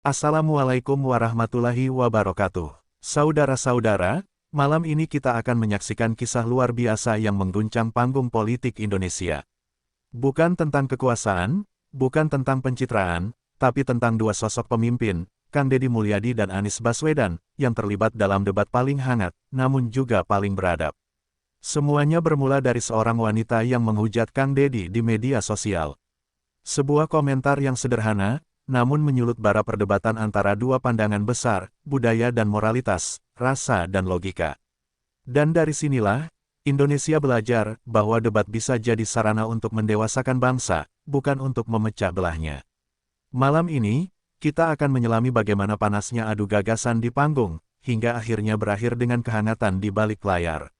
Assalamualaikum warahmatullahi wabarakatuh. Saudara-saudara, malam ini kita akan menyaksikan kisah luar biasa yang mengguncang panggung politik Indonesia. Bukan tentang kekuasaan, bukan tentang pencitraan, tapi tentang dua sosok pemimpin, Kang Deddy Mulyadi dan Anies Baswedan, yang terlibat dalam debat paling hangat, namun juga paling beradab. Semuanya bermula dari seorang wanita yang menghujat Kang Deddy di media sosial. Sebuah komentar yang sederhana, namun menyulut bara perdebatan antara dua pandangan besar, budaya dan moralitas, rasa dan logika. Dan dari sinilah, Indonesia belajar bahwa debat bisa jadi sarana untuk mendewasakan bangsa, bukan untuk memecah belahnya. Malam ini, kita akan menyelami bagaimana panasnya adu gagasan di panggung, hingga akhirnya berakhir dengan kehangatan di balik layar.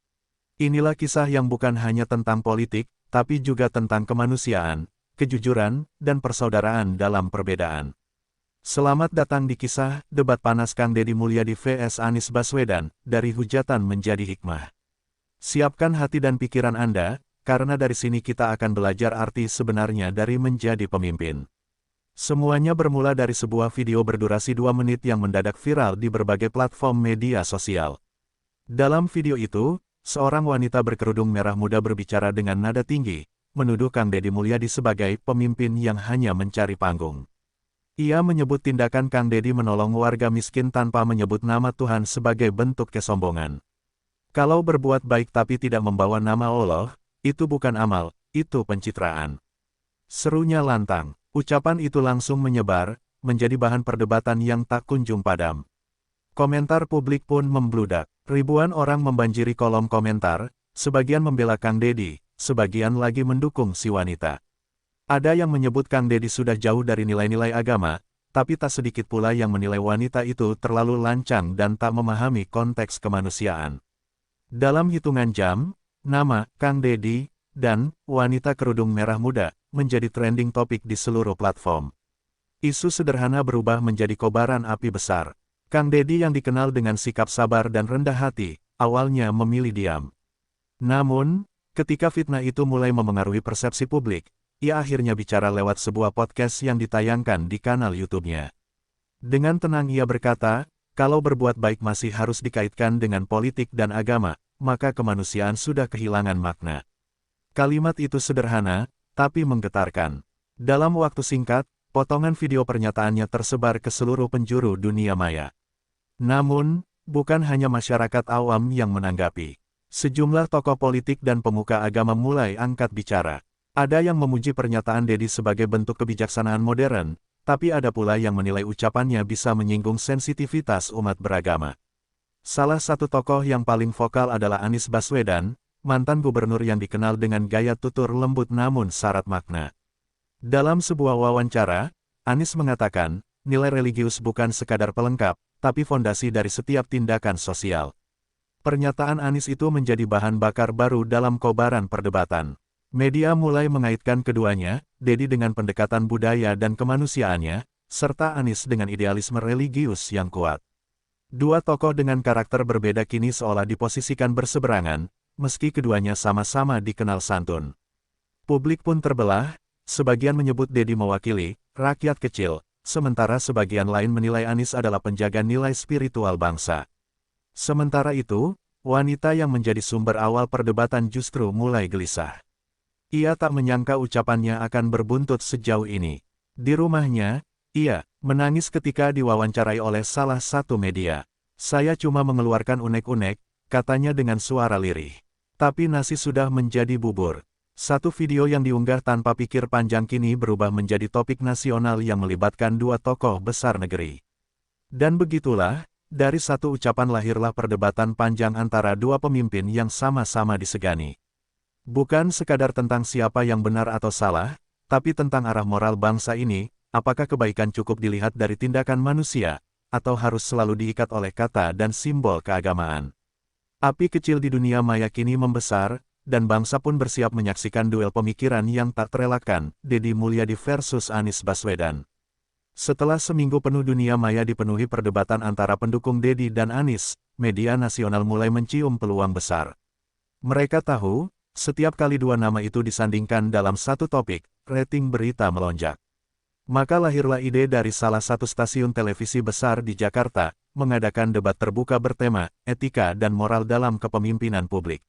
Inilah kisah yang bukan hanya tentang politik, tapi juga tentang kemanusiaan, kejujuran, dan persaudaraan dalam perbedaan. Selamat datang di kisah debat panas Kang Deddy Mulyadi vs Anies Baswedan, dari hujatan menjadi hikmah. Siapkan hati dan pikiran Anda, karena dari sini kita akan belajar arti sebenarnya dari menjadi pemimpin. Semuanya bermula dari sebuah video berdurasi 2 menit yang mendadak viral di berbagai platform media sosial. Dalam video itu, seorang wanita berkerudung merah muda berbicara dengan nada tinggi, menuduh Kang Deddy Mulyadi sebagai pemimpin yang hanya mencari panggung. Ia menyebut tindakan Kang Deddy menolong warga miskin tanpa menyebut nama Tuhan sebagai bentuk kesombongan. Kalau berbuat baik tapi tidak membawa nama Allah, itu bukan amal, itu pencitraan. Serunya lantang, ucapan itu langsung menyebar, menjadi bahan perdebatan yang tak kunjung padam. Komentar publik pun membludak, ribuan orang membanjiri kolom komentar, sebagian membela Kang Deddy, sebagian lagi mendukung si wanita. Ada yang menyebut Kang Deddy sudah jauh dari nilai-nilai agama, tapi tak sedikit pula yang menilai wanita itu terlalu lancang dan tak memahami konteks kemanusiaan. Dalam hitungan jam, nama Kang Deddy dan wanita kerudung merah muda menjadi trending topik di seluruh platform. Isu sederhana berubah menjadi kobaran api besar. Kang Deddy yang dikenal dengan sikap sabar dan rendah hati, awalnya memilih diam. Namun, ketika fitnah itu mulai memengaruhi persepsi publik, ia akhirnya bicara lewat sebuah podcast yang ditayangkan di kanal YouTube-nya. Dengan tenang ia berkata, kalau berbuat baik masih harus dikaitkan dengan politik dan agama, maka kemanusiaan sudah kehilangan makna. Kalimat itu sederhana, tapi menggetarkan. Dalam waktu singkat, potongan video pernyataannya tersebar ke seluruh penjuru dunia maya. Namun, bukan hanya masyarakat awam yang menanggapi. Sejumlah tokoh politik dan pemuka agama mulai angkat bicara. Ada yang memuji pernyataan Deddy sebagai bentuk kebijaksanaan modern, tapi ada pula yang menilai ucapannya bisa menyinggung sensitivitas umat beragama. Salah satu tokoh yang paling vokal adalah Anies Baswedan, mantan gubernur yang dikenal dengan gaya tutur lembut namun syarat makna. Dalam sebuah wawancara, Anies mengatakan, nilai religius bukan sekadar pelengkap, tapi fondasi dari setiap tindakan sosial. Pernyataan Anies itu menjadi bahan bakar baru dalam kobaran perdebatan. Media mulai mengaitkan keduanya, Deddy dengan pendekatan budaya dan kemanusiaannya, serta Anies dengan idealisme religius yang kuat. Dua tokoh dengan karakter berbeda kini seolah diposisikan berseberangan, meski keduanya sama-sama dikenal santun. Publik pun terbelah, sebagian menyebut Deddy mewakili rakyat kecil, sementara sebagian lain menilai Anies adalah penjaga nilai spiritual bangsa. Sementara itu, wanita yang menjadi sumber awal perdebatan justru mulai gelisah. Ia tak menyangka ucapannya akan berbuntut sejauh ini. Di rumahnya, ia menangis ketika diwawancarai oleh salah satu media. Saya cuma mengeluarkan unek-unek, katanya dengan suara lirih. Tapi nasi sudah menjadi bubur. Satu video yang diunggah tanpa pikir panjang kini berubah menjadi topik nasional yang melibatkan dua tokoh besar negeri. Dan begitulah, dari satu ucapan lahirlah perdebatan panjang antara dua pemimpin yang sama-sama disegani. Bukan sekadar tentang siapa yang benar atau salah, tapi tentang arah moral bangsa ini, apakah kebaikan cukup dilihat dari tindakan manusia, atau harus selalu diikat oleh kata dan simbol keagamaan. Api kecil di dunia maya kini membesar, dan bangsa pun bersiap menyaksikan duel pemikiran yang tak terelakkan, Deddy Mulyadi versus Anies Baswedan. Setelah seminggu penuh dunia maya dipenuhi perdebatan antara pendukung Deddy dan Anies, media nasional mulai mencium peluang besar. Mereka tahu, setiap kali dua nama itu disandingkan dalam satu topik, rating berita melonjak. Maka lahirlah ide dari salah satu stasiun televisi besar di Jakarta, mengadakan debat terbuka bertema, etika dan moral dalam kepemimpinan publik.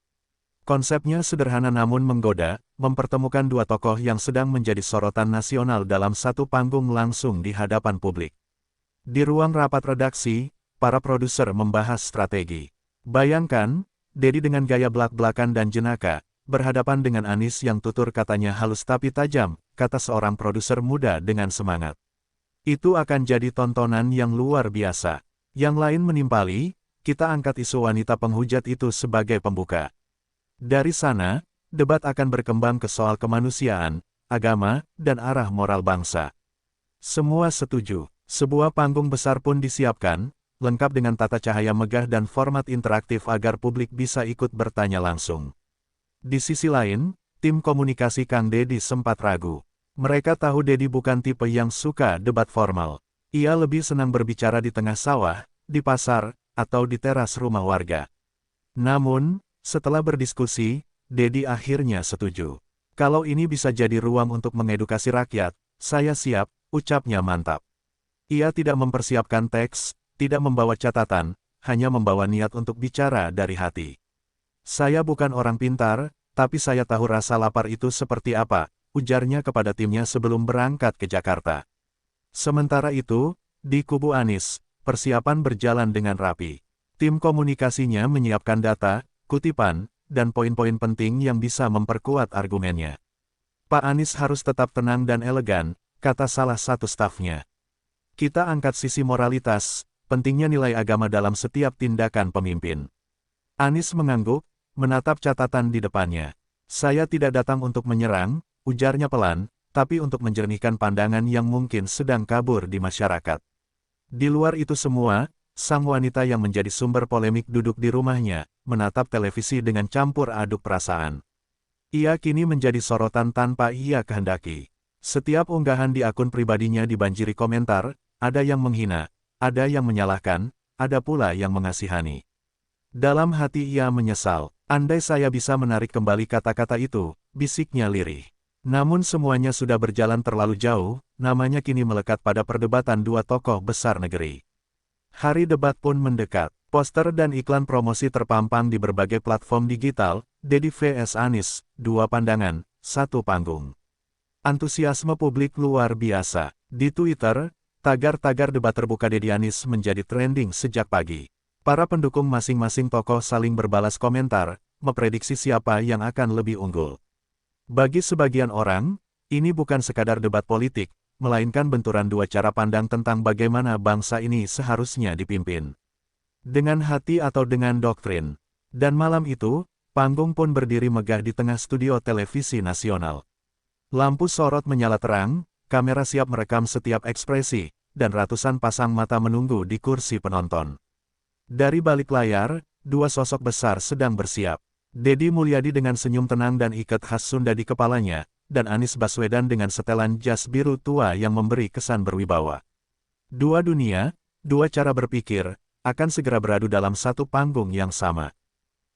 Konsepnya sederhana namun menggoda, mempertemukan dua tokoh yang sedang menjadi sorotan nasional dalam satu panggung langsung di hadapan publik. Di ruang rapat redaksi, para produser membahas strategi. Bayangkan, Dedi dengan gaya belak-belakan dan jenaka, berhadapan dengan Anies yang tutur katanya halus tapi tajam, kata seorang produser muda dengan semangat. Itu akan jadi tontonan yang luar biasa. Yang lain menimpali, kita angkat isu wanita penghujat itu sebagai pembuka. Dari sana, debat akan berkembang ke soal kemanusiaan, agama, dan arah moral bangsa. Semua setuju. Sebuah panggung besar pun disiapkan, lengkap dengan tata cahaya megah dan format interaktif agar publik bisa ikut bertanya langsung. Di sisi lain, tim komunikasi Kang Dedi sempat ragu. Mereka tahu Dedi bukan tipe yang suka debat formal. Ia lebih senang berbicara di tengah sawah, di pasar, atau di teras rumah warga. Namun, setelah berdiskusi, Dedi akhirnya setuju. Kalau ini bisa jadi ruang untuk mengedukasi rakyat, saya siap, ucapnya mantap. Ia tidak mempersiapkan teks, tidak membawa catatan, hanya membawa niat untuk bicara dari hati. Saya bukan orang pintar, tapi saya tahu rasa lapar itu seperti apa, ujarnya kepada timnya sebelum berangkat ke Jakarta. Sementara itu, di kubu Anies, persiapan berjalan dengan rapi. Tim komunikasinya menyiapkan data, kutipan, dan poin-poin penting yang bisa memperkuat argumennya. Pak Anies harus tetap tenang dan elegan, kata salah satu stafnya. Kita angkat sisi moralitas, pentingnya nilai agama dalam setiap tindakan pemimpin. Anies mengangguk, menatap catatan di depannya. Saya tidak datang untuk menyerang, ujarnya pelan, tapi untuk menjernihkan pandangan yang mungkin sedang kabur di masyarakat. Di luar itu semua, sang wanita yang menjadi sumber polemik duduk di rumahnya, menatap televisi dengan campur aduk perasaan. Ia kini menjadi sorotan tanpa ia kehendaki. Setiap unggahan di akun pribadinya dibanjiri komentar, ada yang menghina, ada yang menyalahkan, ada pula yang mengasihani. Dalam hati ia menyesal, andai saya bisa menarik kembali kata-kata itu, bisiknya lirih. Namun semuanya sudah berjalan terlalu jauh, namanya kini melekat pada perdebatan dua tokoh besar negeri. Hari debat pun mendekat, poster dan iklan promosi terpampang di berbagai platform digital, Dedi vs Anies, dua pandangan, satu panggung. Antusiasme publik luar biasa. Di Twitter, tagar-tagar debat terbuka Dedi Anies menjadi trending sejak pagi. Para pendukung masing-masing tokoh saling berbalas komentar, memprediksi siapa yang akan lebih unggul. Bagi sebagian orang, ini bukan sekadar debat politik, melainkan benturan dua cara pandang tentang bagaimana bangsa ini seharusnya dipimpin. Dengan hati atau dengan doktrin. Dan malam itu, panggung pun berdiri megah di tengah studio televisi nasional. Lampu sorot menyala terang, kamera siap merekam setiap ekspresi, dan ratusan pasang mata menunggu di kursi penonton. Dari balik layar, dua sosok besar sedang bersiap. Dedi Mulyadi dengan senyum tenang dan ikat khas Sunda di kepalanya, dan Anies Baswedan dengan setelan jas biru tua yang memberi kesan berwibawa. Dua dunia, dua cara berpikir, akan segera beradu dalam satu panggung yang sama.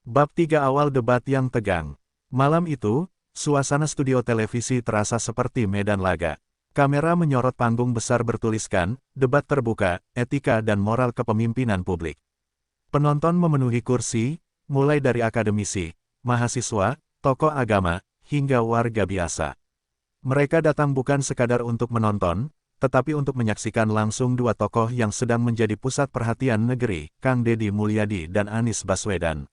Bab 3 awal debat yang tegang. Malam itu, suasana studio televisi terasa seperti medan laga. Kamera menyorot panggung besar bertuliskan, debat terbuka, etika dan moral kepemimpinan publik. Penonton memenuhi kursi, mulai dari akademisi, mahasiswa, tokoh agama, hingga warga biasa. Mereka datang bukan sekadar untuk menonton, tetapi untuk menyaksikan langsung dua tokoh yang sedang menjadi pusat perhatian negeri, Kang Dedi Mulyadi dan Anies Baswedan.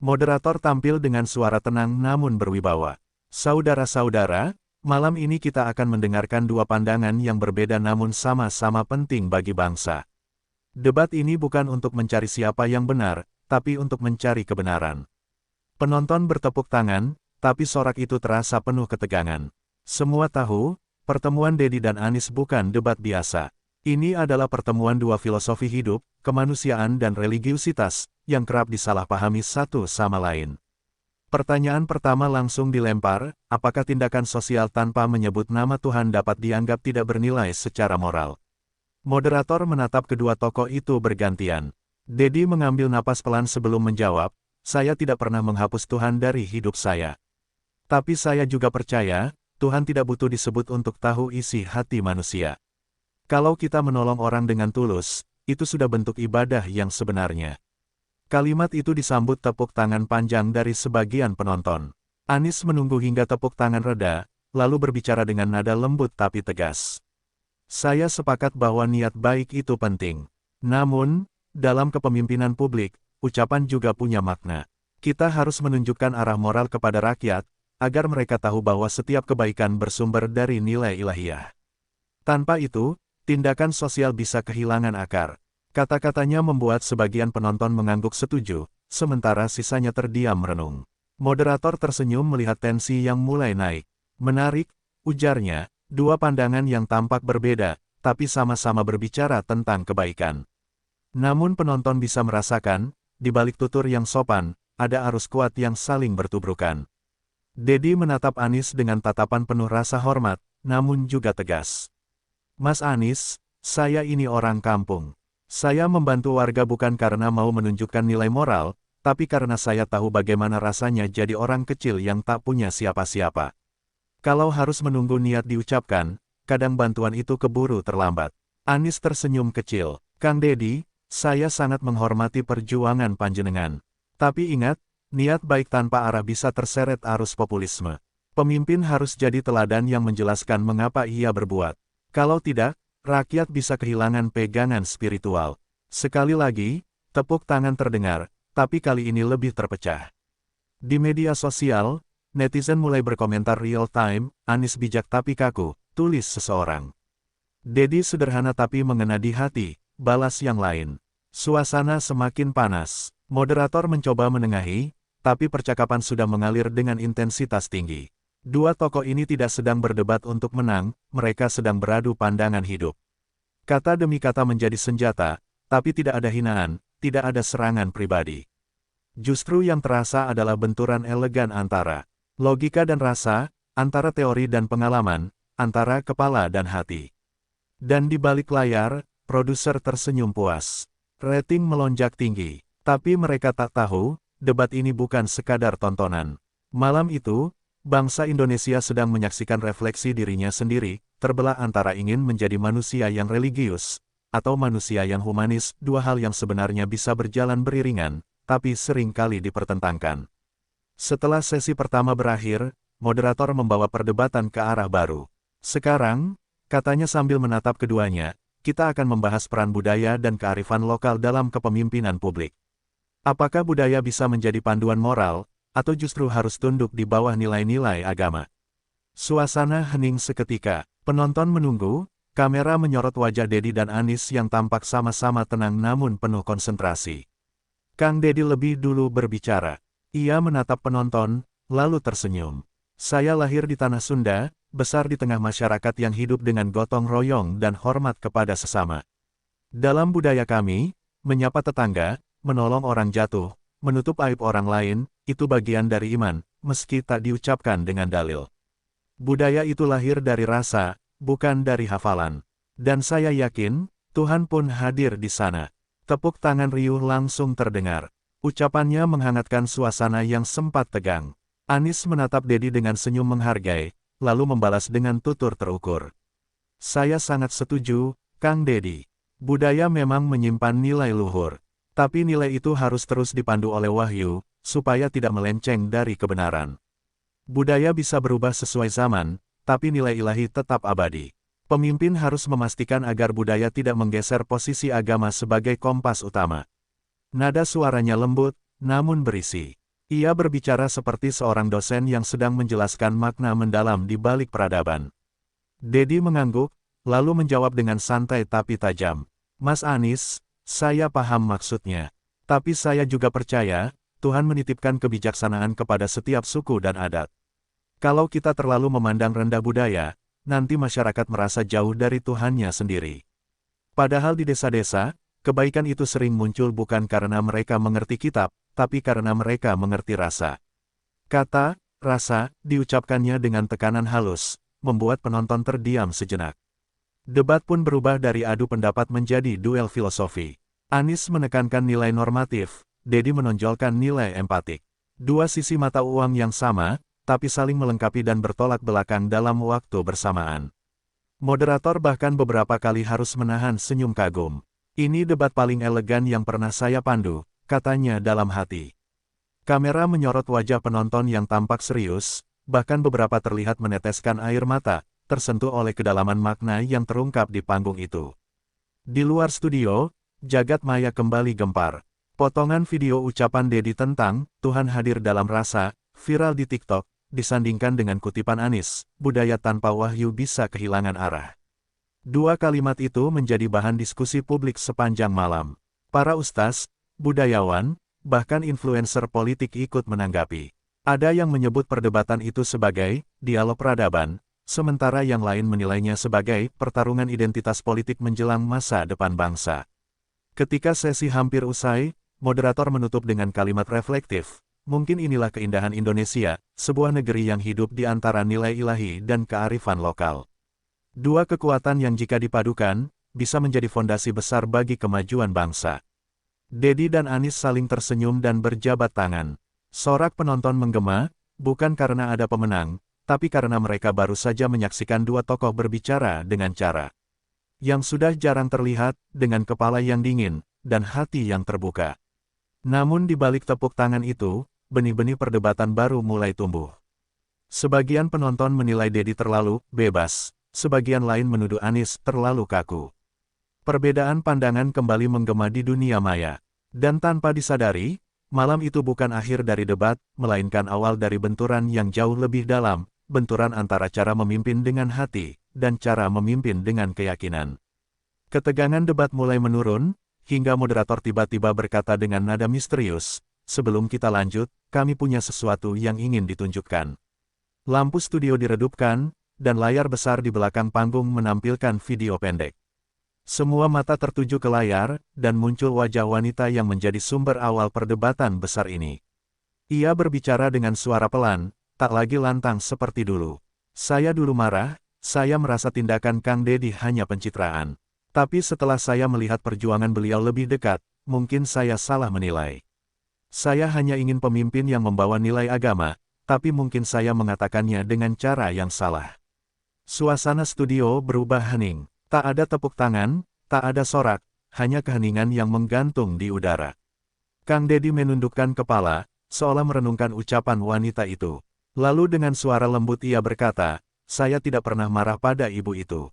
Moderator tampil dengan suara tenang namun berwibawa. Saudara-saudara, malam ini kita akan mendengarkan dua pandangan yang berbeda namun sama-sama penting bagi bangsa. Debat ini bukan untuk mencari siapa yang benar, tapi untuk mencari kebenaran. Penonton bertepuk tangan, tapi sorak itu terasa penuh ketegangan. Semua tahu, pertemuan Dedi dan Anies bukan debat biasa. Ini adalah pertemuan dua filosofi hidup, kemanusiaan dan religiusitas, yang kerap disalahpahami satu sama lain. Pertanyaan pertama langsung dilempar, apakah tindakan sosial tanpa menyebut nama Tuhan dapat dianggap tidak bernilai secara moral? Moderator menatap kedua tokoh itu bergantian. Dedi mengambil napas pelan sebelum menjawab, saya tidak pernah menghapus Tuhan dari hidup saya. Tapi saya juga percaya, Tuhan tidak butuh disebut untuk tahu isi hati manusia. Kalau kita menolong orang dengan tulus, itu sudah bentuk ibadah yang sebenarnya. Kalimat itu disambut tepuk tangan panjang dari sebagian penonton. Anies menunggu hingga tepuk tangan reda, lalu berbicara dengan nada lembut tapi tegas. Saya sepakat bahwa niat baik itu penting. Namun, dalam kepemimpinan publik, ucapan juga punya makna. Kita harus menunjukkan arah moral kepada rakyat, agar mereka tahu bahwa setiap kebaikan bersumber dari nilai ilahiyah. Tanpa itu, tindakan sosial bisa kehilangan akar. Kata-katanya membuat sebagian penonton mengangguk setuju, sementara sisanya terdiam merenung. Moderator tersenyum melihat tensi yang mulai naik. Menarik, ujarnya, dua pandangan yang tampak berbeda, tapi sama-sama berbicara tentang kebaikan. Namun penonton bisa merasakan, di balik tutur yang sopan, ada arus kuat yang saling bertubrukan. Dedi menatap Anies dengan tatapan penuh rasa hormat, namun juga tegas. Mas Anies, saya ini orang kampung. Saya membantu warga bukan karena mau menunjukkan nilai moral, tapi karena saya tahu bagaimana rasanya jadi orang kecil yang tak punya siapa-siapa. Kalau harus menunggu niat diucapkan, kadang bantuan itu keburu terlambat. Anies tersenyum kecil. Kang Dedi, saya sangat menghormati perjuangan panjenengan. Tapi ingat, niat baik tanpa arah bisa terseret arus populisme. Pemimpin harus jadi teladan yang menjelaskan mengapa ia berbuat. Kalau tidak, rakyat bisa kehilangan pegangan spiritual. Sekali lagi, tepuk tangan terdengar, tapi kali ini lebih terpecah. Di media sosial, netizen mulai berkomentar real time, Anies bijak tapi kaku, tulis seseorang. Dedi sederhana tapi mengena di hati, balas yang lain. Suasana semakin panas. Moderator mencoba menengahi, tapi percakapan sudah mengalir dengan intensitas tinggi. Dua tokoh ini tidak sedang berdebat untuk menang, mereka sedang beradu pandangan hidup. Kata demi kata menjadi senjata, tapi tidak ada hinaan, tidak ada serangan pribadi. Justru yang terasa adalah benturan elegan antara logika dan rasa, antara teori dan pengalaman, antara kepala dan hati. Dan di balik layar, produser tersenyum puas. Rating melonjak tinggi. Tapi mereka tak tahu, debat ini bukan sekadar tontonan. Malam itu, bangsa Indonesia sedang menyaksikan refleksi dirinya sendiri, terbelah antara ingin menjadi manusia yang religius, atau manusia yang humanis, dua hal yang sebenarnya bisa berjalan beriringan, tapi sering kali dipertentangkan. Setelah sesi pertama berakhir, moderator membawa perdebatan ke arah baru. Sekarang, katanya sambil menatap keduanya, kita akan membahas peran budaya dan kearifan lokal dalam kepemimpinan publik. Apakah budaya bisa menjadi panduan moral, atau justru harus tunduk di bawah nilai-nilai agama? Suasana hening seketika, penonton menunggu, kamera menyorot wajah Dedi dan Anies yang tampak sama-sama tenang namun penuh konsentrasi. Kang Dedi lebih dulu berbicara. Ia menatap penonton, lalu tersenyum. Saya lahir di tanah Sunda, besar di tengah masyarakat yang hidup dengan gotong royong dan hormat kepada sesama. Dalam budaya kami, menyapa tetangga, menolong orang jatuh, menutup aib orang lain, itu bagian dari iman, meski tak diucapkan dengan dalil. Budaya itu lahir dari rasa, bukan dari hafalan. Dan saya yakin, Tuhan pun hadir di sana. Tepuk tangan riuh langsung terdengar. Ucapannya menghangatkan suasana yang sempat tegang. Anies menatap Dedi dengan senyum menghargai, lalu membalas dengan tutur terukur. Saya sangat setuju, Kang Dedi. Budaya memang menyimpan nilai luhur. Tapi nilai itu harus terus dipandu oleh wahyu, supaya tidak melenceng dari kebenaran. Budaya bisa berubah sesuai zaman, tapi nilai ilahi tetap abadi. Pemimpin harus memastikan agar budaya tidak menggeser posisi agama sebagai kompas utama. Nada suaranya lembut, namun berisi. Ia berbicara seperti seorang dosen yang sedang menjelaskan makna mendalam di balik peradaban. Dedi mengangguk, lalu menjawab dengan santai tapi tajam. Mas Anies, saya paham maksudnya. Tapi saya juga percaya, Tuhan menitipkan kebijaksanaan kepada setiap suku dan adat. Kalau kita terlalu memandang rendah budaya, nanti masyarakat merasa jauh dari Tuhannya sendiri. Padahal di desa-desa, kebaikan itu sering muncul bukan karena mereka mengerti kitab, tapi karena mereka mengerti rasa. Kata, rasa, diucapkannya dengan tekanan halus, membuat penonton terdiam sejenak. Debat pun berubah dari adu pendapat menjadi duel filosofi. Anies menekankan nilai normatif, Dedi menonjolkan nilai empatik. Dua sisi mata uang yang sama, tapi saling melengkapi dan bertolak belakang dalam waktu bersamaan. Moderator bahkan beberapa kali harus menahan senyum kagum. Ini debat paling elegan yang pernah saya pandu, katanya dalam hati. Kamera menyorot wajah penonton yang tampak serius, bahkan beberapa terlihat meneteskan air mata, tersentuh oleh kedalaman makna yang terungkap di panggung itu. Di luar studio, jagat maya kembali gempar. Potongan video ucapan Dedi tentang "Tuhan hadir dalam rasa" viral di TikTok, disandingkan dengan kutipan Anies, "Budaya tanpa wahyu bisa kehilangan arah." Dua kalimat itu menjadi bahan diskusi publik sepanjang malam. Para ustaz, budayawan, bahkan influencer politik ikut menanggapi. Ada yang menyebut perdebatan itu sebagai dialog peradaban, sementara yang lain menilainya sebagai pertarungan identitas politik menjelang masa depan bangsa. Ketika sesi hampir usai, moderator menutup dengan kalimat reflektif, "Mungkin inilah keindahan Indonesia, sebuah negeri yang hidup di antara nilai ilahi dan kearifan lokal." Dua kekuatan yang jika dipadukan, bisa menjadi fondasi besar bagi kemajuan bangsa. Dedi dan Anies saling tersenyum dan berjabat tangan. Sorak penonton menggema, bukan karena ada pemenang, tapi karena mereka baru saja menyaksikan dua tokoh berbicara dengan cara yang sudah jarang terlihat, dengan kepala yang dingin, dan hati yang terbuka. Namun di balik tepuk tangan itu, benih-benih perdebatan baru mulai tumbuh. Sebagian penonton menilai Dedi terlalu bebas, sebagian lain menuduh Anies terlalu kaku. Perbedaan pandangan kembali menggema di dunia maya. Dan tanpa disadari, malam itu bukan akhir dari debat, melainkan awal dari benturan yang jauh lebih dalam, benturan antara cara memimpin dengan hati, dan cara memimpin dengan keyakinan. Ketegangan debat mulai menurun, hingga moderator tiba-tiba berkata dengan nada misterius, "Sebelum kita lanjut, kami punya sesuatu yang ingin ditunjukkan." Lampu studio diredupkan, dan layar besar di belakang panggung menampilkan video pendek. Semua mata tertuju ke layar, dan muncul wajah wanita yang menjadi sumber awal perdebatan besar ini. Ia berbicara dengan suara pelan, tak lagi lantang seperti dulu. "Saya dulu marah, saya merasa tindakan Kang Dedi hanya pencitraan. Tapi setelah saya melihat perjuangan beliau lebih dekat, mungkin saya salah menilai. Saya hanya ingin pemimpin yang membawa nilai agama, tapi mungkin saya mengatakannya dengan cara yang salah." Suasana studio berubah hening. Tak ada tepuk tangan, tak ada sorak, hanya keheningan yang menggantung di udara. Kang Dedi menundukkan kepala, seolah merenungkan ucapan wanita itu. Lalu dengan suara lembut ia berkata, "Saya tidak pernah marah pada ibu itu.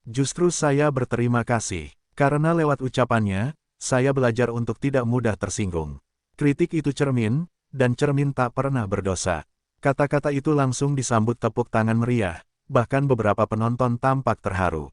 Justru saya berterima kasih, karena lewat ucapannya, saya belajar untuk tidak mudah tersinggung. Kritik itu cermin, dan cermin tak pernah berdosa." Kata-kata itu langsung disambut tepuk tangan meriah, bahkan beberapa penonton tampak terharu.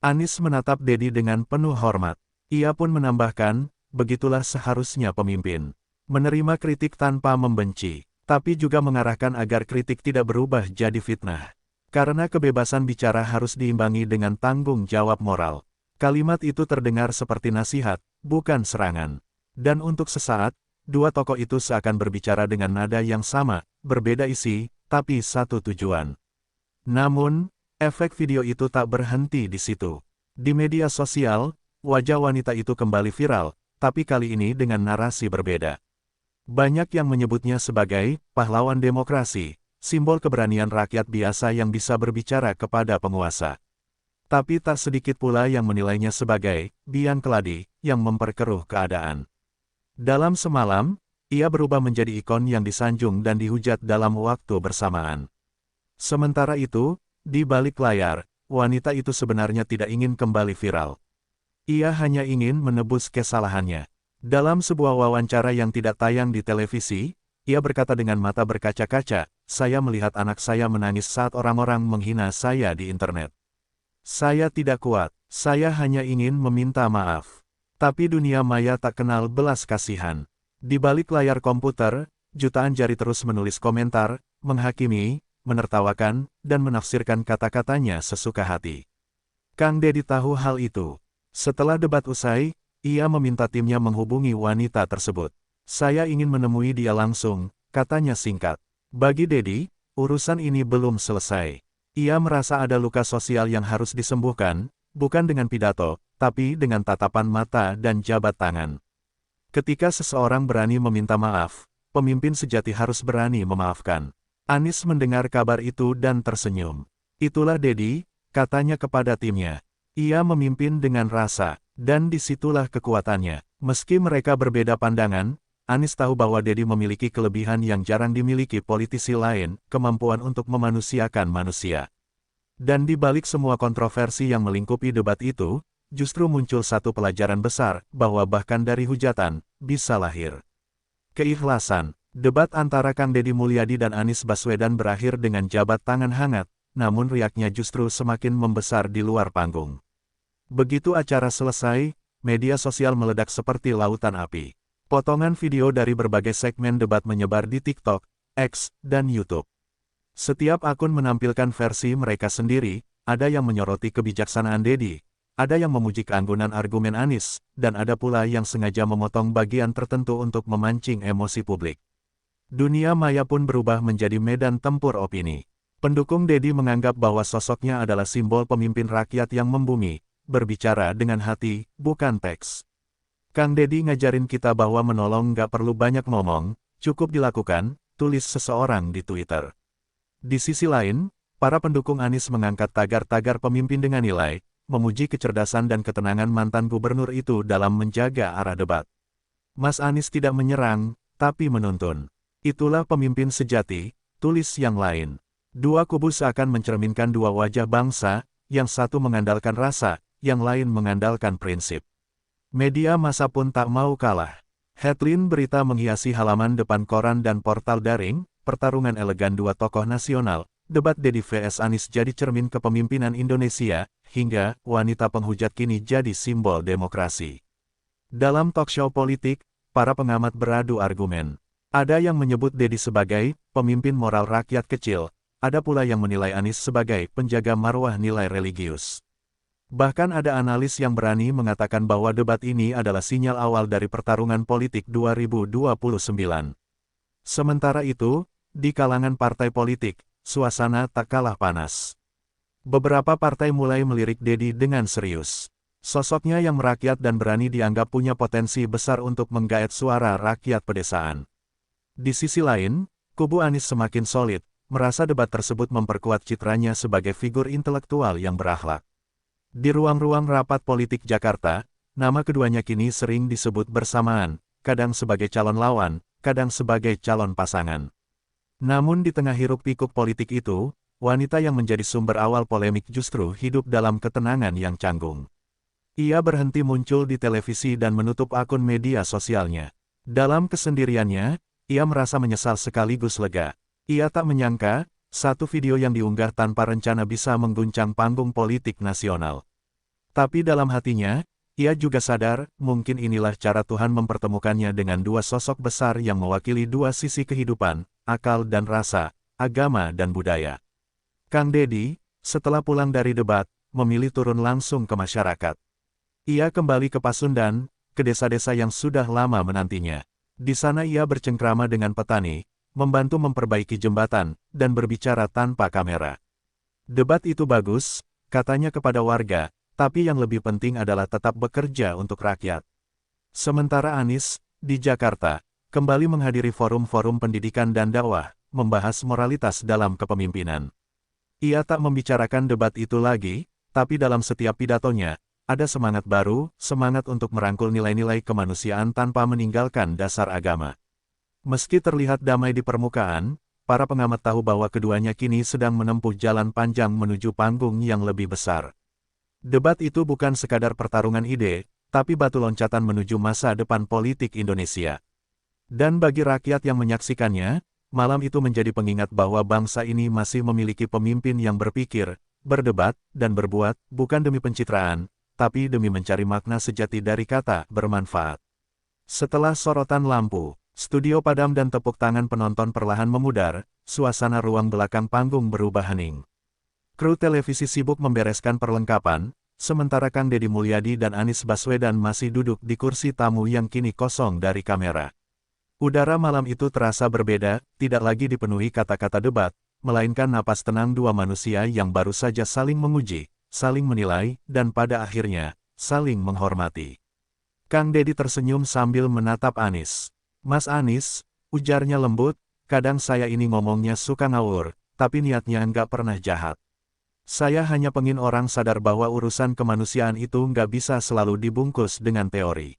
Anies menatap Dedi dengan penuh hormat. Ia pun menambahkan, "Begitulah seharusnya pemimpin. Menerima kritik tanpa membenci, tapi juga mengarahkan agar kritik tidak berubah jadi fitnah. Karena kebebasan bicara harus diimbangi dengan tanggung jawab moral." Kalimat itu terdengar seperti nasihat, bukan serangan. Dan untuk sesaat, dua tokoh itu seakan berbicara dengan nada yang sama, berbeda isi, tapi satu tujuan. Namun, efek video itu tak berhenti di situ. Di media sosial, wajah wanita itu kembali viral, tapi kali ini dengan narasi berbeda. Banyak yang menyebutnya sebagai pahlawan demokrasi, simbol keberanian rakyat biasa yang bisa berbicara kepada penguasa. Tapi tak sedikit pula yang menilainya sebagai biang keladi yang memperkeruh keadaan. Dalam semalam, ia berubah menjadi ikon yang disanjung dan dihujat dalam waktu bersamaan. Sementara itu, di balik layar, wanita itu sebenarnya tidak ingin kembali viral. Ia hanya ingin menebus kesalahannya. Dalam sebuah wawancara yang tidak tayang di televisi, ia berkata dengan mata berkaca-kaca, "Saya melihat anak saya menangis saat orang-orang menghina saya di internet. Saya tidak kuat, saya hanya ingin meminta maaf." Tapi dunia maya tak kenal belas kasihan. Di balik layar komputer, jutaan jari terus menulis komentar, menghakimi, menertawakan, dan menafsirkan kata-katanya sesuka hati. Kang Dedi tahu hal itu. Setelah debat usai, ia meminta timnya menghubungi wanita tersebut. "Saya ingin menemui dia langsung," katanya singkat. Bagi Dedi, urusan ini belum selesai. Ia merasa ada luka sosial yang harus disembuhkan, bukan dengan pidato, tapi dengan tatapan mata dan jabat tangan. Ketika seseorang berani meminta maaf, pemimpin sejati harus berani memaafkan. Anies mendengar kabar itu dan tersenyum. Itulah Dedi, katanya kepada timnya. Ia memimpin dengan rasa, dan disitulah kekuatannya. Meski mereka berbeda pandangan, Anies tahu bahwa Dedi memiliki kelebihan yang jarang dimiliki politisi lain, kemampuan untuk memanusiakan manusia. Dan di balik semua kontroversi yang melingkupi debat itu, justru muncul satu pelajaran besar, bahwa bahkan dari hujatan, bisa lahir keikhlasan. Debat antara Kang Deddy Mulyadi dan Anies Baswedan berakhir dengan jabat tangan hangat, namun riaknya justru semakin membesar di luar panggung. Begitu acara selesai, media sosial meledak seperti lautan api. Potongan video dari berbagai segmen debat menyebar di TikTok, X, dan YouTube. Setiap akun menampilkan versi mereka sendiri, ada yang menyoroti kebijaksanaan Deddy, ada yang memuji keanggunan argumen Anies, dan ada pula yang sengaja memotong bagian tertentu untuk memancing emosi publik. Dunia maya pun berubah menjadi medan tempur opini. Pendukung Deddy menganggap bahwa sosoknya adalah simbol pemimpin rakyat yang membumi, berbicara dengan hati, bukan teks. Kang Deddy ngajarin kita bahwa menolong nggak perlu banyak ngomong, cukup dilakukan, tulis seseorang di Twitter. Di sisi lain, para pendukung Anies mengangkat tagar-tagar pemimpin dengan nilai, memuji kecerdasan dan ketenangan mantan gubernur itu dalam menjaga arah debat. Mas Anies tidak menyerang, tapi menuntun. Itulah pemimpin sejati, tulis yang lain. Dua kubu seakan mencerminkan dua wajah bangsa, yang satu mengandalkan rasa, yang lain mengandalkan prinsip. Media massa pun tak mau kalah. Headline berita menghiasi halaman depan koran dan portal daring, pertarungan elegan dua tokoh nasional, debat Deddy vs Anies jadi cermin kepemimpinan Indonesia, hingga wanita penghujat kini jadi simbol demokrasi. Dalam talkshow politik, para pengamat beradu argumen. Ada yang menyebut Deddy sebagai pemimpin moral rakyat kecil, ada pula yang menilai Anies sebagai penjaga marwah nilai religius. Bahkan ada analis yang berani mengatakan bahwa debat ini adalah sinyal awal dari pertarungan politik 2029. Sementara itu, di kalangan partai politik, suasana tak kalah panas. Beberapa partai mulai melirik Deddy dengan serius. Sosoknya yang merakyat dan berani dianggap punya potensi besar untuk menggaet suara rakyat pedesaan. Di sisi lain, kubu Anies semakin solid, merasa debat tersebut memperkuat citranya sebagai figur intelektual yang berakhlak. Di ruang-ruang rapat politik Jakarta, nama keduanya kini sering disebut bersamaan, kadang sebagai calon lawan, kadang sebagai calon pasangan. Namun di tengah hiruk-pikuk politik itu, wanita yang menjadi sumber awal polemik justru hidup dalam ketenangan yang canggung. Ia berhenti muncul di televisi dan menutup akun media sosialnya. Dalam kesendiriannya, ia merasa menyesal sekaligus lega. Ia tak menyangka, satu video yang diunggah tanpa rencana bisa mengguncang panggung politik nasional. Tapi dalam hatinya, ia juga sadar, mungkin inilah cara Tuhan mempertemukannya dengan dua sosok besar yang mewakili dua sisi kehidupan, akal dan rasa, agama dan budaya. Kang Deddy, setelah pulang dari debat, memilih turun langsung ke masyarakat. Ia kembali ke Pasundan, ke desa-desa yang sudah lama menantinya. Di sana ia bercengkrama dengan petani, membantu memperbaiki jembatan, dan berbicara tanpa kamera. Debat itu bagus, katanya kepada warga, tapi yang lebih penting adalah tetap bekerja untuk rakyat. Sementara Anies, di Jakarta, kembali menghadiri forum-forum pendidikan dan dakwah, membahas moralitas dalam kepemimpinan. Ia tak membicarakan debat itu lagi, tapi dalam setiap pidatonya, ada semangat baru, semangat untuk merangkul nilai-nilai kemanusiaan tanpa meninggalkan dasar agama. Meski terlihat damai di permukaan, para pengamat tahu bahwa keduanya kini sedang menempuh jalan panjang menuju panggung yang lebih besar. Debat itu bukan sekadar pertarungan ide, tapi batu loncatan menuju masa depan politik Indonesia. Dan bagi rakyat yang menyaksikannya, malam itu menjadi pengingat bahwa bangsa ini masih memiliki pemimpin yang berpikir, berdebat, dan berbuat, bukan demi pencitraan, tapi demi mencari makna sejati dari kata bermanfaat. Setelah sorotan lampu, studio padam dan tepuk tangan penonton perlahan memudar, suasana ruang belakang panggung berubah hening. Kru televisi sibuk membereskan perlengkapan, sementara Kang Deddy Mulyadi dan Anies Baswedan masih duduk di kursi tamu yang kini kosong dari kamera. Udara malam itu terasa berbeda, tidak lagi dipenuhi kata-kata debat, melainkan napas tenang dua manusia yang baru saja saling menguji, saling menilai, dan pada akhirnya, saling menghormati. Kang Deddy tersenyum sambil menatap Anies. Mas Anies, ujarnya lembut, kadang saya ini ngomongnya suka ngawur, tapi niatnya nggak pernah jahat. Saya hanya pengen orang sadar bahwa urusan kemanusiaan itu nggak bisa selalu dibungkus dengan teori.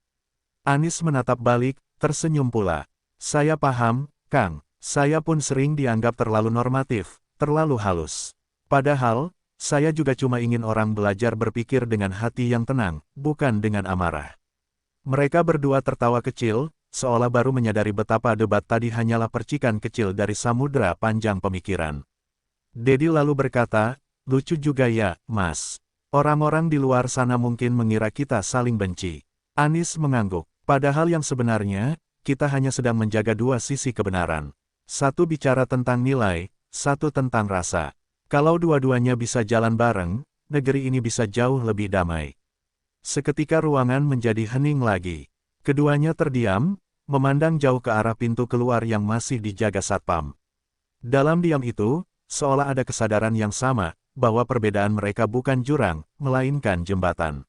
Anies menatap balik, tersenyum pula. Saya paham, Kang. Saya pun sering dianggap terlalu normatif, terlalu halus. Padahal, saya juga cuma ingin orang belajar berpikir dengan hati yang tenang, bukan dengan amarah. Mereka berdua tertawa kecil, seolah baru menyadari betapa debat tadi hanyalah percikan kecil dari samudera panjang pemikiran. Dedi lalu berkata, lucu juga ya, Mas. Orang-orang di luar sana mungkin mengira kita saling benci. Anies mengangguk. Padahal yang sebenarnya, kita hanya sedang menjaga dua sisi kebenaran. Satu bicara tentang nilai, satu tentang rasa. Kalau dua-duanya bisa jalan bareng, negeri ini bisa jauh lebih damai. Seketika ruangan menjadi hening lagi. Keduanya terdiam, memandang jauh ke arah pintu keluar yang masih dijaga satpam. Dalam diam itu, seolah ada kesadaran yang sama, bahwa perbedaan mereka bukan jurang, melainkan jembatan.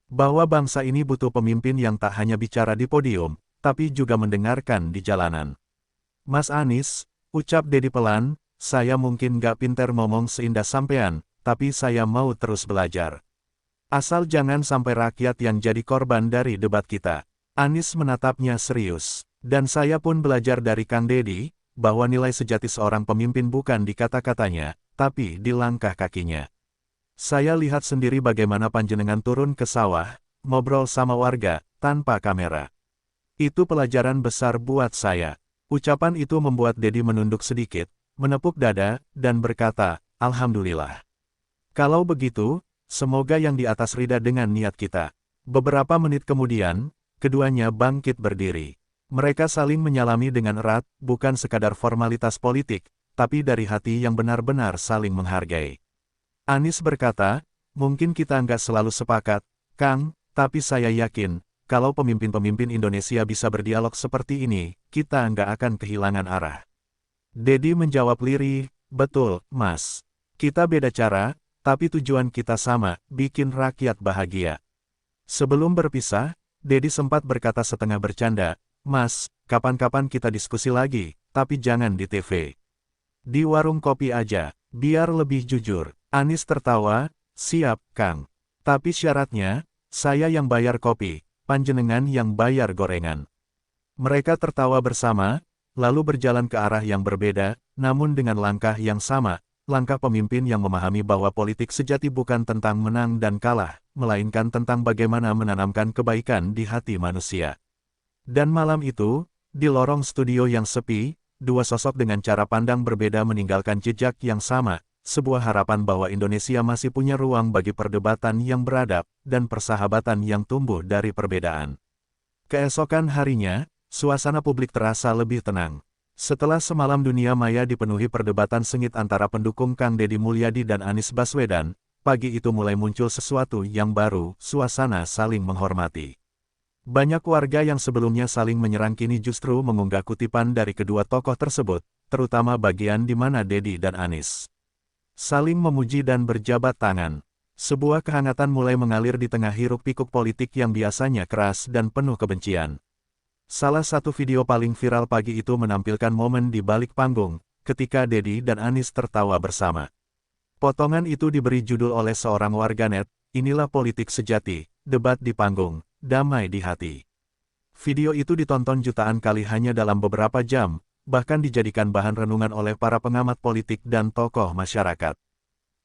Bahwa bangsa ini butuh pemimpin yang tak hanya bicara di podium, tapi juga mendengarkan di jalanan. Mas Anies, ucap Dedi pelan, saya mungkin gak pinter ngomong seindah sampean, tapi saya mau terus belajar. Asal jangan sampai rakyat yang jadi korban dari debat kita. Anies menatapnya serius. Dan saya pun belajar dari Kang Dedi, bahwa nilai sejati seorang pemimpin bukan di kata-katanya, tapi di langkah kakinya. Saya lihat sendiri bagaimana panjenengan turun ke sawah, ngobrol sama warga, tanpa kamera. Itu pelajaran besar buat saya. Ucapan itu membuat Dedi menunduk sedikit, menepuk dada, dan berkata, Alhamdulillah. Kalau begitu, semoga yang di atas rida dengan niat kita. Beberapa menit kemudian, keduanya bangkit berdiri. Mereka saling menyalami dengan erat, bukan sekadar formalitas politik, tapi dari hati yang benar-benar saling menghargai. Anies berkata, mungkin kita nggak selalu sepakat, Kang, tapi saya yakin, kalau pemimpin-pemimpin Indonesia bisa berdialog seperti ini, kita nggak akan kehilangan arah. Dedi menjawab lirih, betul, Mas. Kita beda cara, tapi tujuan kita sama, bikin rakyat bahagia. Sebelum berpisah, Dedi sempat berkata setengah bercanda, Mas, kapan-kapan kita diskusi lagi, tapi jangan di TV. Di warung kopi aja, biar lebih jujur. Anies tertawa, siap, Kang. Tapi syaratnya, saya yang bayar kopi, panjenengan yang bayar gorengan. Mereka tertawa bersama, lalu berjalan ke arah yang berbeda, namun dengan langkah yang sama, langkah pemimpin yang memahami bahwa politik sejati bukan tentang menang dan kalah, melainkan tentang bagaimana menanamkan kebaikan di hati manusia. Dan malam itu, di lorong studio yang sepi, dua sosok dengan cara pandang berbeda meninggalkan jejak yang sama, sebuah harapan bahwa Indonesia masih punya ruang bagi perdebatan yang beradab, dan persahabatan yang tumbuh dari perbedaan. Keesokan harinya, suasana publik terasa lebih tenang. Setelah semalam dunia maya dipenuhi perdebatan sengit antara pendukung Kang Deddy Mulyadi dan Anies Baswedan, pagi itu mulai muncul sesuatu yang baru, suasana saling menghormati. Banyak warga yang sebelumnya saling menyerang kini justru mengunggah kutipan dari kedua tokoh tersebut, terutama bagian di mana Deddy dan Anies saling memuji dan berjabat tangan. Sebuah kehangatan mulai mengalir di tengah hiruk-pikuk politik yang biasanya keras dan penuh kebencian. Salah satu video paling viral pagi itu menampilkan momen di balik panggung, ketika Deddy dan Anies tertawa bersama. Potongan itu diberi judul oleh seorang warganet, inilah politik sejati, debat di panggung, damai di hati. Video itu ditonton jutaan kali hanya dalam beberapa jam, bahkan dijadikan bahan renungan oleh para pengamat politik dan tokoh masyarakat.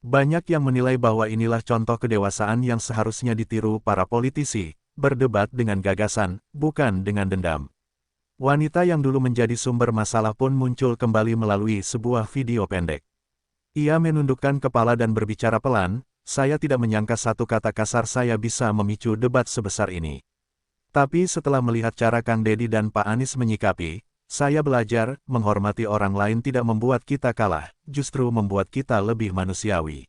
Banyak yang menilai bahwa inilah contoh kedewasaan yang seharusnya ditiru para politisi, berdebat dengan gagasan, bukan dengan dendam. Wanita yang dulu menjadi sumber masalah pun muncul kembali melalui sebuah video pendek. Ia menundukkan kepala dan berbicara pelan, saya tidak menyangka satu kata kasar saya bisa memicu debat sebesar ini. Tapi setelah melihat cara Kang Deddy dan Pak Anies menyikapi, saya belajar, menghormati orang lain tidak membuat kita kalah, justru membuat kita lebih manusiawi.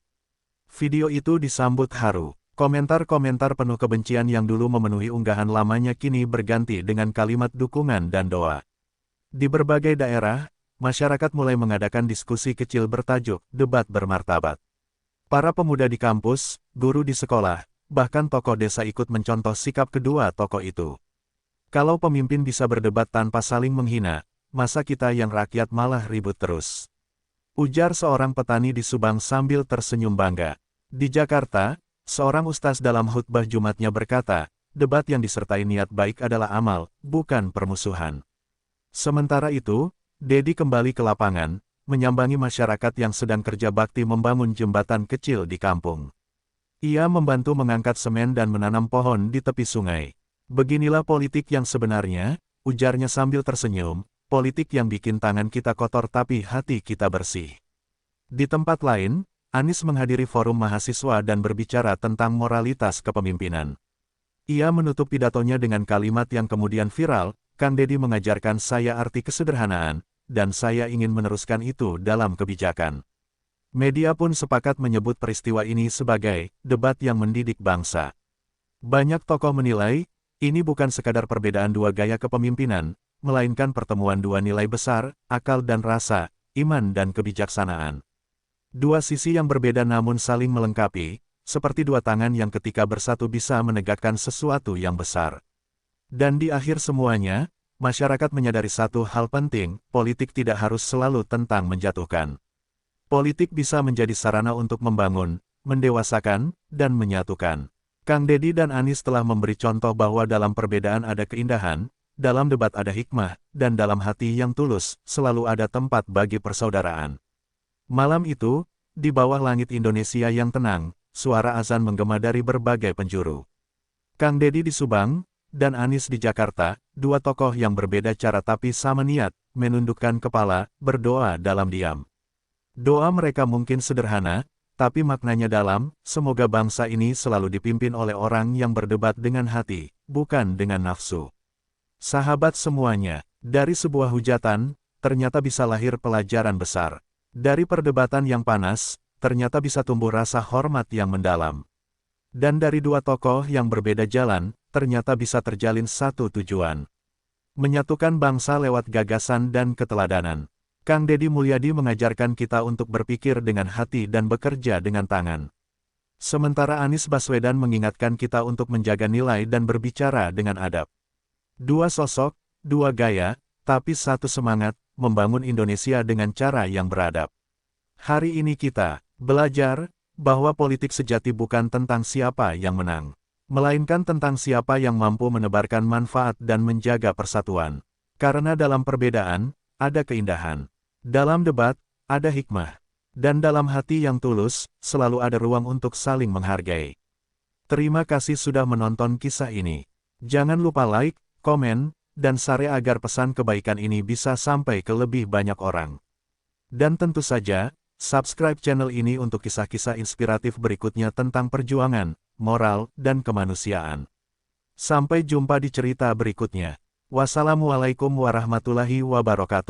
Video itu disambut haru. Komentar-komentar penuh kebencian yang dulu memenuhi unggahan lamanya kini berganti dengan kalimat dukungan dan doa. Di berbagai daerah, masyarakat mulai mengadakan diskusi kecil bertajuk debat bermartabat. Para pemuda di kampus, guru di sekolah, bahkan tokoh desa ikut mencontoh sikap kedua tokoh itu. Kalau pemimpin bisa berdebat tanpa saling menghina, masa kita yang rakyat malah ribut terus. Ujar seorang petani di Subang sambil tersenyum bangga. Di Jakarta, seorang ustaz dalam khutbah Jumatnya berkata, debat yang disertai niat baik adalah amal, bukan permusuhan. Sementara itu, Dedi kembali ke lapangan, menyambangi masyarakat yang sedang kerja bakti membangun jembatan kecil di kampung. Ia membantu mengangkat semen dan menanam pohon di tepi sungai. Beginilah politik yang sebenarnya, ujarnya sambil tersenyum, politik yang bikin tangan kita kotor tapi hati kita bersih. Di tempat lain, Anies menghadiri forum mahasiswa dan berbicara tentang moralitas kepemimpinan. Ia menutup pidatonya dengan kalimat yang kemudian viral, Kang Dedi mengajarkan saya arti kesederhanaan, dan saya ingin meneruskan itu dalam kebijakan. Media pun sepakat menyebut peristiwa ini sebagai debat yang mendidik bangsa. Banyak tokoh menilai, ini bukan sekadar perbedaan dua gaya kepemimpinan, melainkan pertemuan dua nilai besar, akal dan rasa, iman dan kebijaksanaan. Dua sisi yang berbeda namun saling melengkapi, seperti dua tangan yang ketika bersatu bisa menegakkan sesuatu yang besar. Dan di akhir semuanya, masyarakat menyadari satu hal penting, politik tidak harus selalu tentang menjatuhkan. Politik bisa menjadi sarana untuk membangun, mendewasakan, dan menyatukan. Kang Dedi dan Anies telah memberi contoh bahwa dalam perbedaan ada keindahan, dalam debat ada hikmah, dan dalam hati yang tulus, selalu ada tempat bagi persaudaraan. Malam itu, di bawah langit Indonesia yang tenang, suara azan menggema dari berbagai penjuru. Kang Dedi di Subang, dan Anies di Jakarta, dua tokoh yang berbeda cara tapi sama niat, menundukkan kepala, berdoa dalam diam. Doa mereka mungkin sederhana, tapi maknanya dalam, semoga bangsa ini selalu dipimpin oleh orang yang berdebat dengan hati, bukan dengan nafsu. Sahabat semuanya, dari sebuah hujatan, ternyata bisa lahir pelajaran besar. Dari perdebatan yang panas, ternyata bisa tumbuh rasa hormat yang mendalam. Dan dari dua tokoh yang berbeda jalan, ternyata bisa terjalin satu tujuan. Menyatukan bangsa lewat gagasan dan keteladanan. Kang Dedi Mulyadi mengajarkan kita untuk berpikir dengan hati dan bekerja dengan tangan. Sementara Anies Baswedan mengingatkan kita untuk menjaga nilai dan berbicara dengan adab. Dua sosok, dua gaya, tapi satu semangat, membangun Indonesia dengan cara yang beradab. Hari ini kita belajar bahwa politik sejati bukan tentang siapa yang menang, melainkan tentang siapa yang mampu menebarkan manfaat dan menjaga persatuan. Karena dalam perbedaan, ada keindahan. Dalam debat, ada hikmah. Dan dalam hati yang tulus, selalu ada ruang untuk saling menghargai. Terima kasih sudah menonton kisah ini. Jangan lupa like, komen, dan share agar pesan kebaikan ini bisa sampai ke lebih banyak orang. Dan tentu saja, subscribe channel ini untuk kisah-kisah inspiratif berikutnya tentang perjuangan, moral, dan kemanusiaan. Sampai jumpa di cerita berikutnya. Wassalamualaikum warahmatullahi wabarakatuh.